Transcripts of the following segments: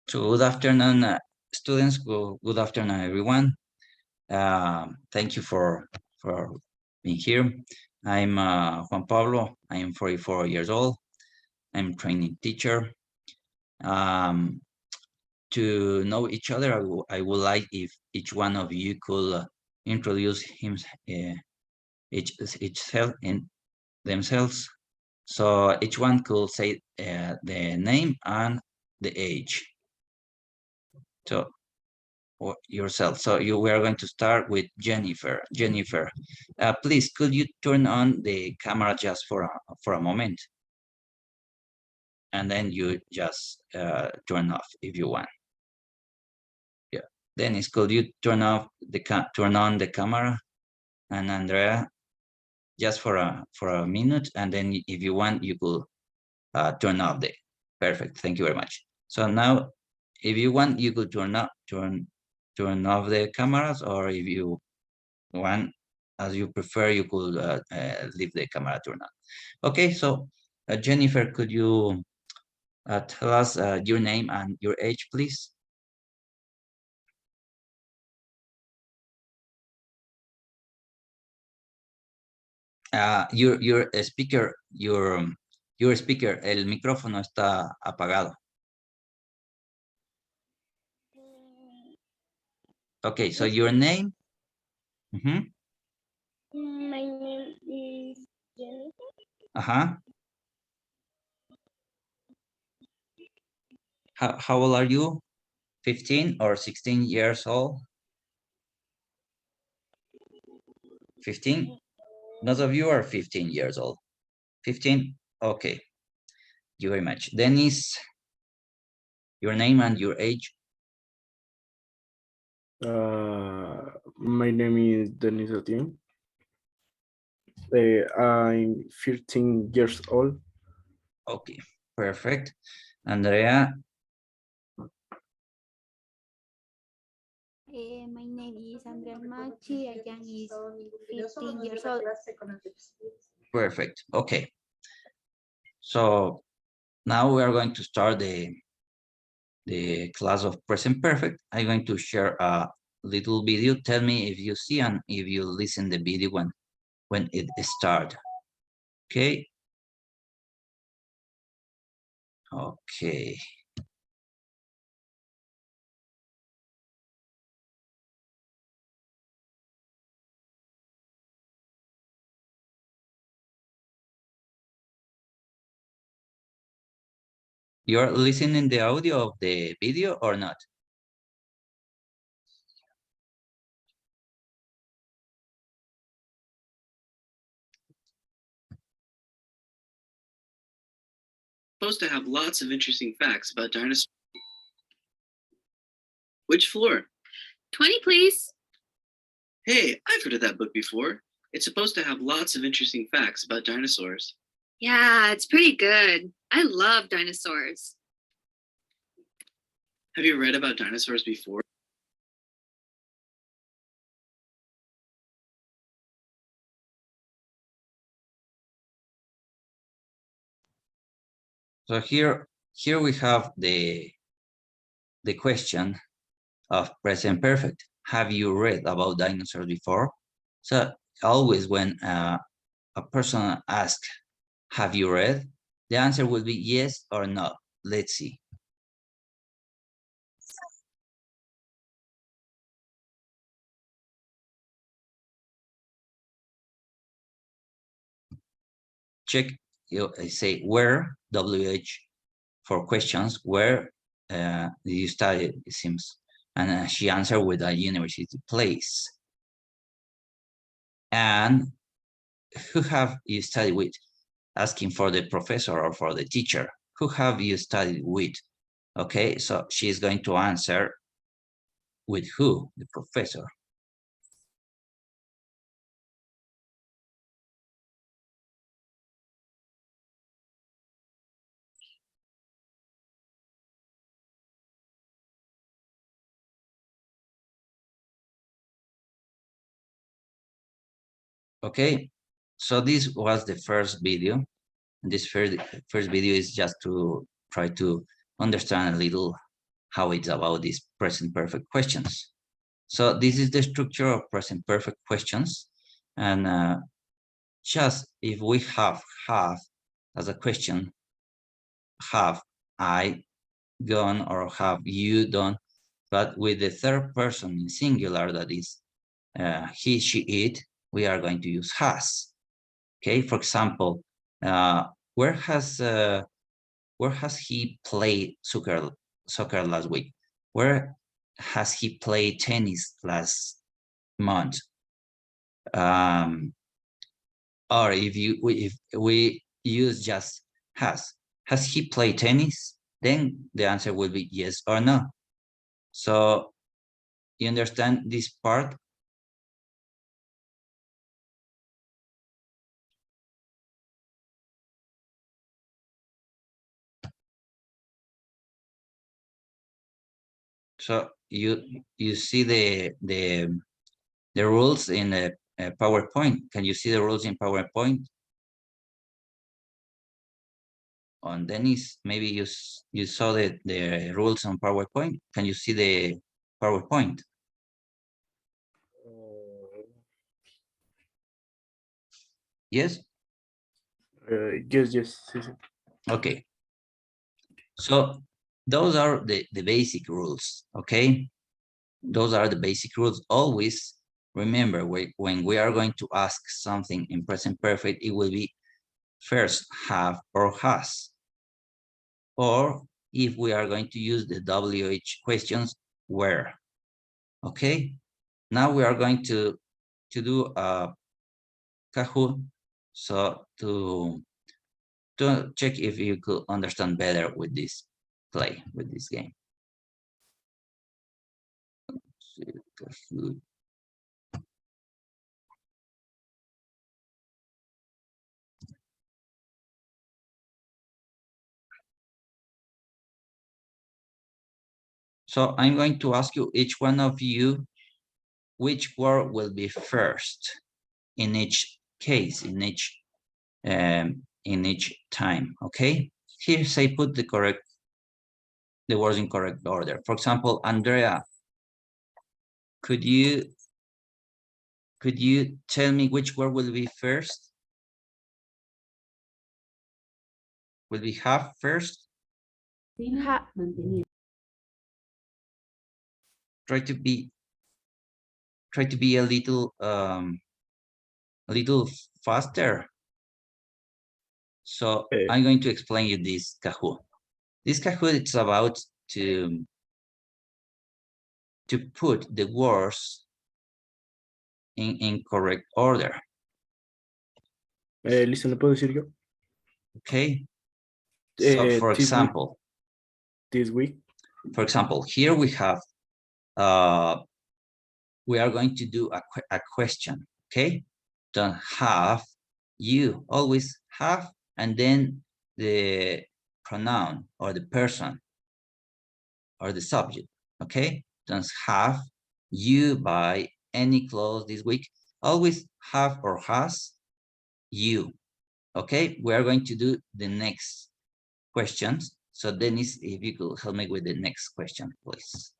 So good afternoon, students. Good afternoon, everyone. Thank you for being here. I'm Juan Pablo. I am 44 years old. I'm training teacher. To know each other, I would like if each one of you could introduce each self in themselves. So each one could say the name and the age. So yourself. So we are going to start with Jennifer. Jennifer, please, could you turn on the camera just for a moment? And then you just turn off if you want. Yeah. Dennis, could you turn on the camera? And Andrea, just for a minute, and then if you want, you could turn off the. Perfect. Thank you very much. So now, if you want, you could turn off the cameras, or if you want, as you prefer, you could leave the camera turned on. Okay, so Jennifer, could you tell us your name and your age, please? Your speaker, your speaker, el micrófono está apagado. Okay, so your name? My name is Jennifer. How old are you? 15 or 16 years old? 15? Most of you are 15 years old. 15? Okay. Thank you very much. Dennis, your name and your age? My name is Denis Atién. I'm 15 years old. Okay, perfect. Andrea? My name is Andrea Machi. I am 15 years old. Perfect. Okay. So now we are going to start the class of present perfect. I'm going to share a little video. Tell me if you see and if you listen the video when it starts. Okay. Okay. You're listening the audio of the video or not? Supposed to have lots of interesting facts about dinosaurs. Which floor? 20, please. Hey, I've heard of that book before. It's supposed to have lots of interesting facts about dinosaurs. Yeah, it's pretty good. I love dinosaurs. Have you read about dinosaurs before? So here we have the question of present perfect. Have you read about dinosaurs before? So always when a person asks, have you read? The answer will be yes or no. Let's see. Check, I say where, WH for questions, where did you study, it seems. And she answered with a university place. And who have you studied with? Asking for the professor or for the teacher. Who have you studied with? Okay, so she's going to answer with who? The professor. Okay, so this was the first video. This first video is just to try to understand a little how it's about these present perfect questions. So this is the structure of present perfect questions. And just if we have as a question, have I gone or have you done, but with the third person in singular, that is he, she, it, we are going to use has. Okay, for example, where has he played soccer last week? Where has he played tennis last month? Or if we use just has he played tennis? Then the answer will be yes or no. So you understand this part? So you see the rules in the PowerPoint. Can you see the rules in PowerPoint? On Dennis, maybe you saw the rules on PowerPoint. Can you see the PowerPoint? Yes? Yes, yes. Sí, sí. Okay. So those are the basic rules, okay? Those are the basic rules. Always remember, when we are going to ask something in present perfect, it will be first have or has. Or if we are going to use the WH questions, where. Okay? Now we are going to do a Kahoot. So to check if you could understand better with this play, with this game. Kahoot. So I'm going to ask you, each one of you, which word will be first in each case, in each time, okay? Here, say put the words in correct order. For example, Andrea, could you tell me which word will be first? Will we have first? Try to be a little faster. So I'm going to explain you this Kahoot. This Kahoot, it's about to put the words in correct order. Listo, ¿lo puedo decir yo? Okay. So for example, this week. For example, here we have, we are going to do a question, okay? Don't have, you, always have, and then the pronoun or the person or the subject, okay? Don't have you buy any clothes this week. Always have or has you, okay? We are going to do the next questions. So Dennis, if you could help me with the next question, please.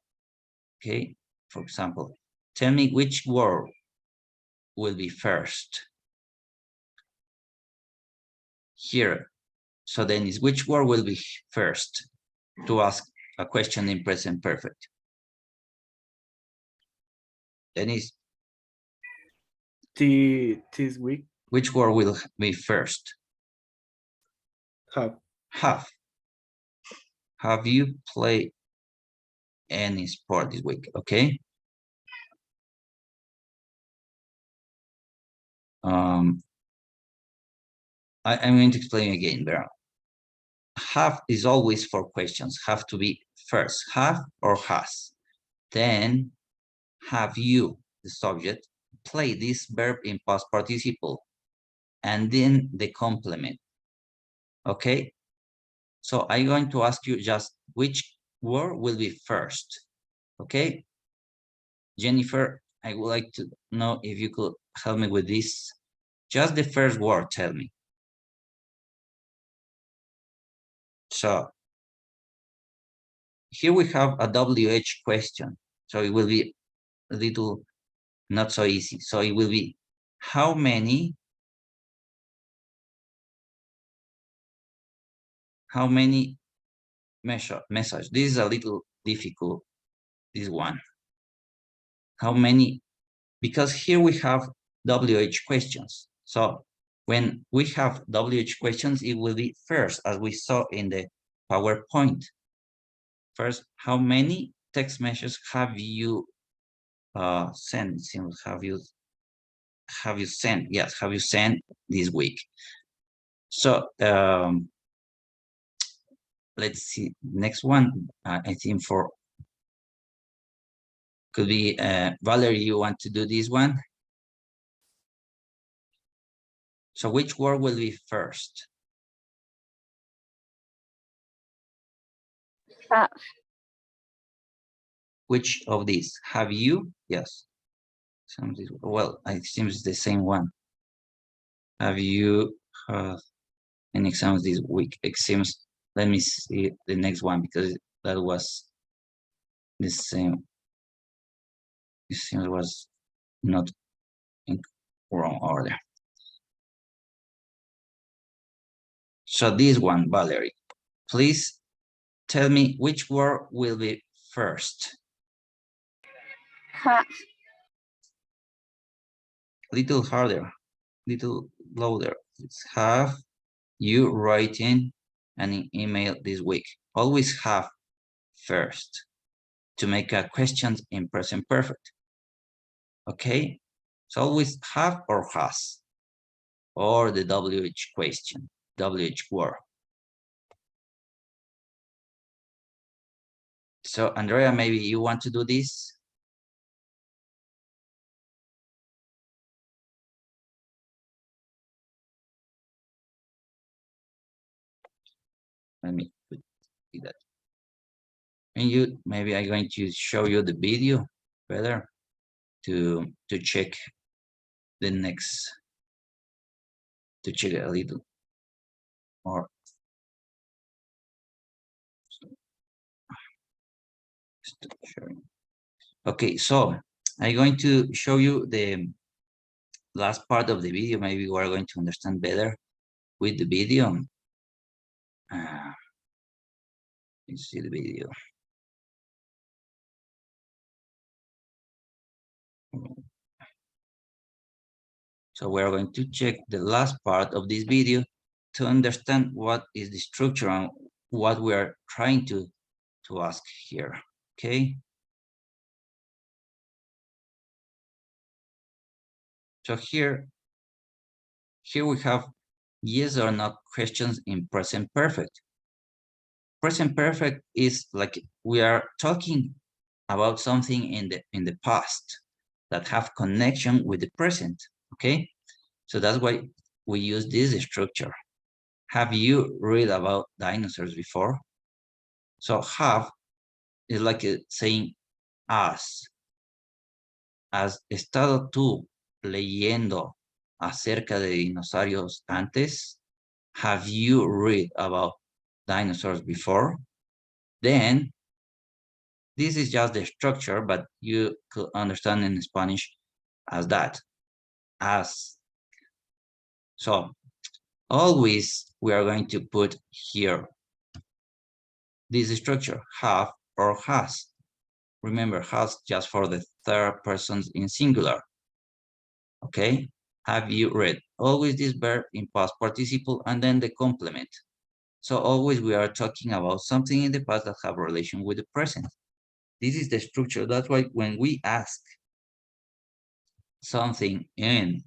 Okay, for example, tell me which word will be first. Here, so Dennis, which word will be first to ask a question in present perfect? Dennis? This week. Which word will be first? Have. Have. Have you played any sport this week? Okay. I'm going to explain again, Vera. Have is always for questions. Have to be first. Have or has. Then have you, the subject, play this verb in past participle, and then the complement. Okay. So I'm going to ask you just which word will be first. Okay. Jennifer, I would like to know if you could help me with this. Just the first word, tell me. So here we have a WH question. So it will be a little not so easy. So it will be how many message. This is a little difficult, this one. How many, because here we have WH questions. So when we have WH questions, it will be first, as we saw in the PowerPoint. First, how many text messages have you sent? Have you sent? Yes, have you sent this week? So let's see, next one, I think for could be Valerie, you want to do this one? So which word will be first? Which of these? Have you? Yes. Well, it seems the same one. Have you had any exams this week? It seems, let me see the next one because that was the same. It seems it was not in wrong order. So this one, Valerie, please tell me which word will be first. Have. Little harder, little louder. Let's have you writing an email this week. Always have first to make a question in present perfect. Okay, so always have or has, or the WH question, WH word. So Andrea, maybe you want to do this? Let me see that. And you, maybe I'm going to show you the video better to check the next, to check a little more. Stop sharing. Okay, so I'm going to show you the last part of the video. Maybe we're going to understand better with the video. Let's see the video. So we're going to check the last part of this video to understand what is the structure and what we are trying to ask here. Okay. So here we have yes or no questions in present perfect. Present perfect is like we are talking about something in the past that have connection with the present. Okay, so that's why we use this structure. Have you read about dinosaurs before? So have is like saying has estado tú leyendo acerca de dinosaurios antes? Have you read about dinosaurs before? Then this is just the structure, but you could understand in Spanish as that, as. So always we are going to put here this structure, have or has. Remember, has just for the third persons in singular. Okay, have you read? Always this verb in past participle and then the complement. So always we are talking about something in the past that have relation with the present. This is the structure. That's why when we ask something in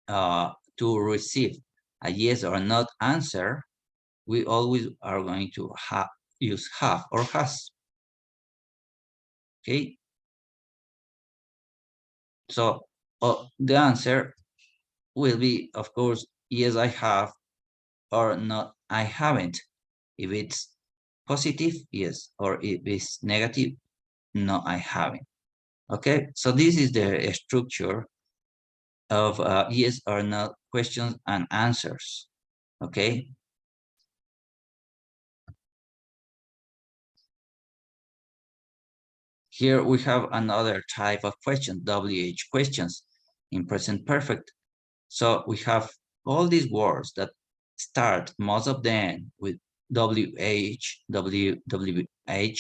to receive a yes or not answer, we always are going to use have or has. Okay. So the answer will be, of course, yes, I have, or not, I haven't. If it's positive, yes, or if it's negative, no, I haven't. Okay, so this is the structure of yes or no questions and answers. Okay. Here we have another type of question, WH questions in present perfect. So we have all these words that start, most of them, with WH, WH,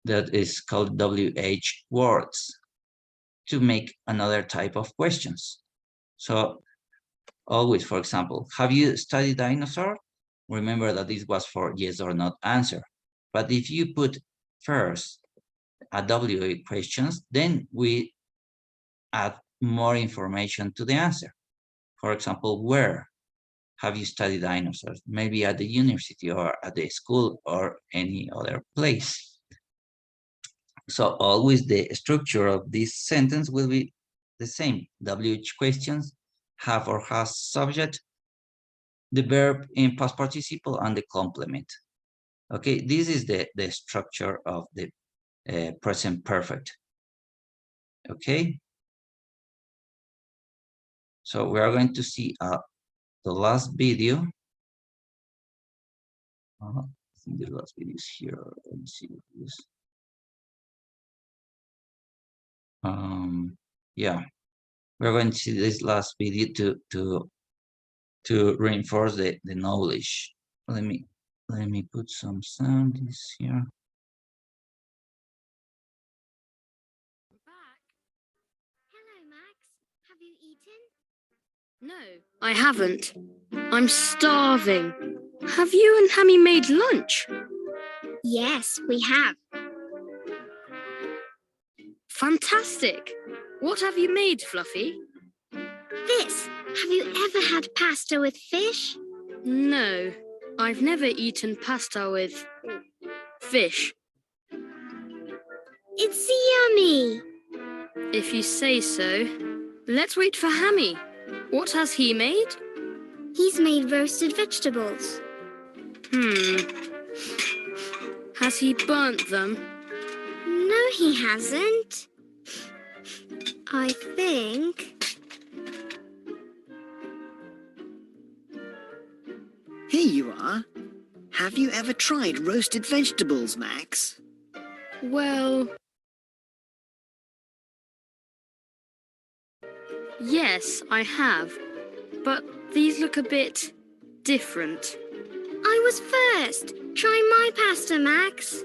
that is called WH words, to make another type of questions. So always, for example, have you studied dinosaur? Remember that this was for yes or not answer. But if you put first a WH questions, then we add more information to the answer. For example, where have you studied dinosaurs? Maybe at the university or at the school or any other place. So always the structure of this sentence will be the same. WH questions, have or has subject, the verb in past participle, and the complement. Okay, this is the structure of the present perfect. Okay. So we are going to see the last video. I think the last video is here. Let me see this. Yeah, we're going to see this last video to reinforce the knowledge. Let me put some sound here. Hello, Max. Have you eaten? No, I haven't. I'm starving. Have you and Hammy made lunch? Yes, we have. Fantastic. What have you made, Fluffy? This. Have you ever had pasta with fish? No, I've never eaten pasta with fish. It's yummy. If you say so. Let's wait for Hammy. What has he made? He's made roasted vegetables. Has he burnt them? No, he hasn't. I think... Here you are. Have you ever tried roasted vegetables, Max? Well... Yes, I have. But these look a bit different. I was first. Try my pasta, Max.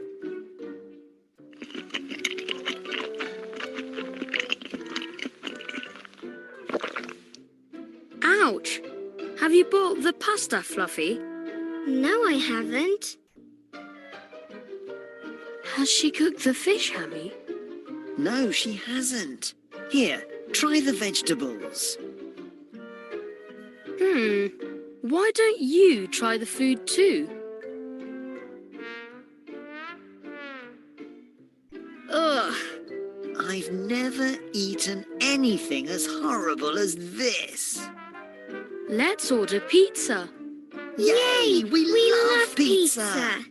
Ouch! Have you bought the pasta, Fluffy? No, I haven't. Has she cooked the fish, Hammy? No, she hasn't. Here, try the vegetables. Why don't you try the food too? Ugh! I've never eaten anything as horrible as this. Let's order pizza. Yay! We love pizza!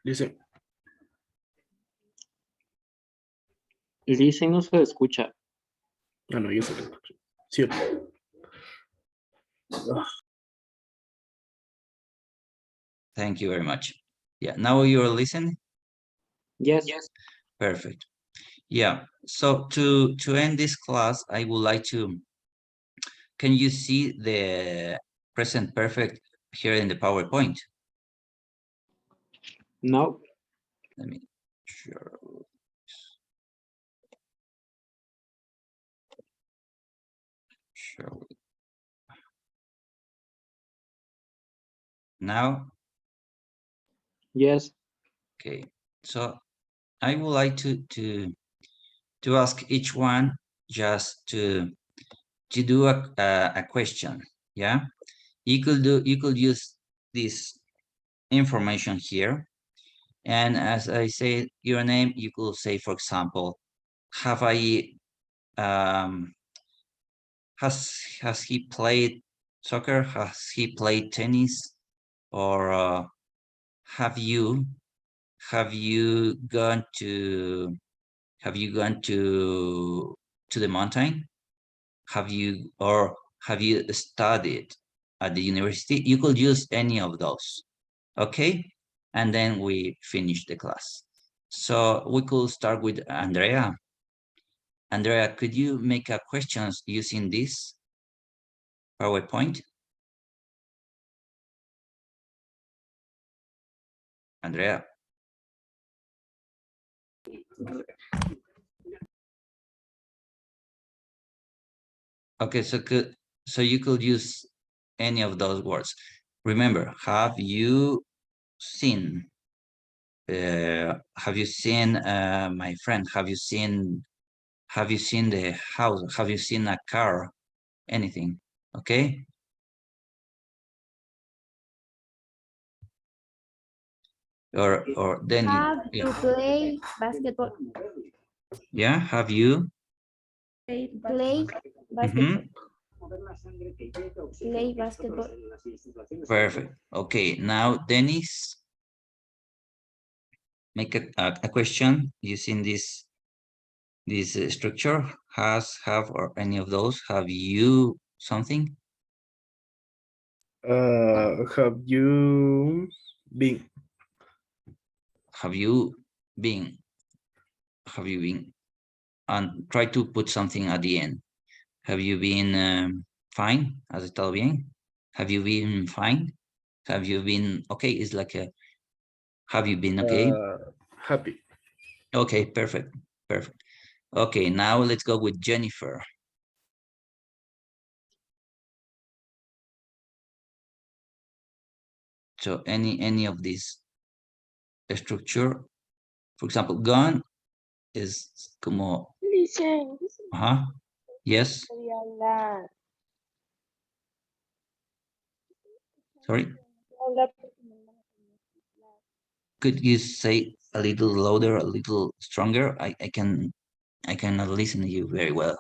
Listen. Listen no se escucha. Ah, no, yo sé. Sí. Thank you very much. Yeah, now you're listening? Yes. Perfect. Yeah, so to end this class, I would like to, can you see the present perfect here in the PowerPoint? No. Let me share. Now? Yes. Okay, so I would like to ask each one just to do a question. Yeah, you could use this information here And as I say your name, you could say, for example, have I has he played soccer? Has he played tennis? Or have you gone to the mountain? Have you studied at the university? You could use any of those. Okay, and then we finish the class. So we could start with Andrea. Andrea, could you make a questions using this PowerPoint? Andrea. Okay, so you could use any of those words. Remember, have you seen? Have you seen my friend? Have you seen the house? Have you seen a car? Anything? Okay. Or then Have yeah. to play basketball. Yeah. Have you? Play basketball. Mhm. Play basketball. Perfect. Okay. Now, Dennis, make a question using this structure. Has, have, or any of those. Have you something? Have you been? Have you been? Have you been? And try to put something at the end. Have you been fine? ¿Has estado bien? Have you been fine? Have you been okay? It's like a, have you been okay? Happy. Okay, perfect, perfect. Okay, now let's go with Jennifer. So any of this structure, for example, gone is como, yes. Sorry. Could you say a little louder, a little stronger? I cannot listen to you very well.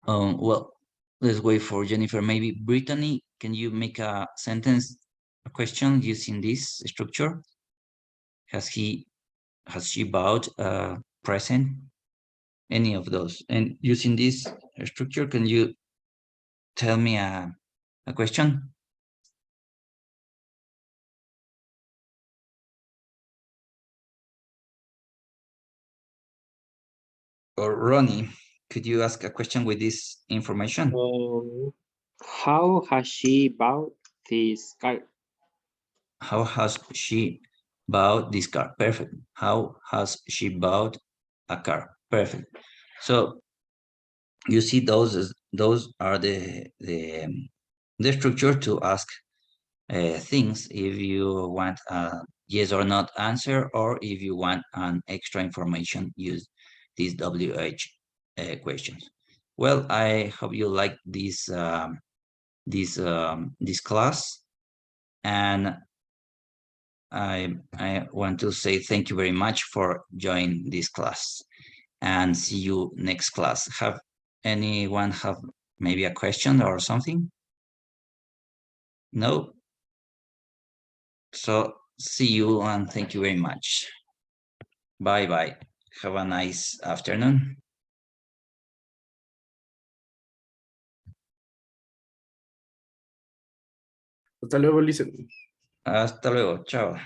Well, let's wait for Jennifer. Maybe Brittany, can you make a sentence, a question using this structure? Has she bought a present? Any of those? And using this structure, can you tell me a question? Or Ronnie, could you ask a question with this information? How has she bought this car? How has she bought this car? Perfect. How has she bought a car? Perfect. So you see, those are the structure to ask things if you want a yes or not answer, or if you want an extra information, use these WH questions. Well, I hope you like this this class, and I want to say thank you very much for joining this class, and see you next class. Have anyone have maybe a question or something? No? So see you, and thank you very much. Bye bye. Have a nice afternoon. Hasta luego, listen. Hasta luego. Chao.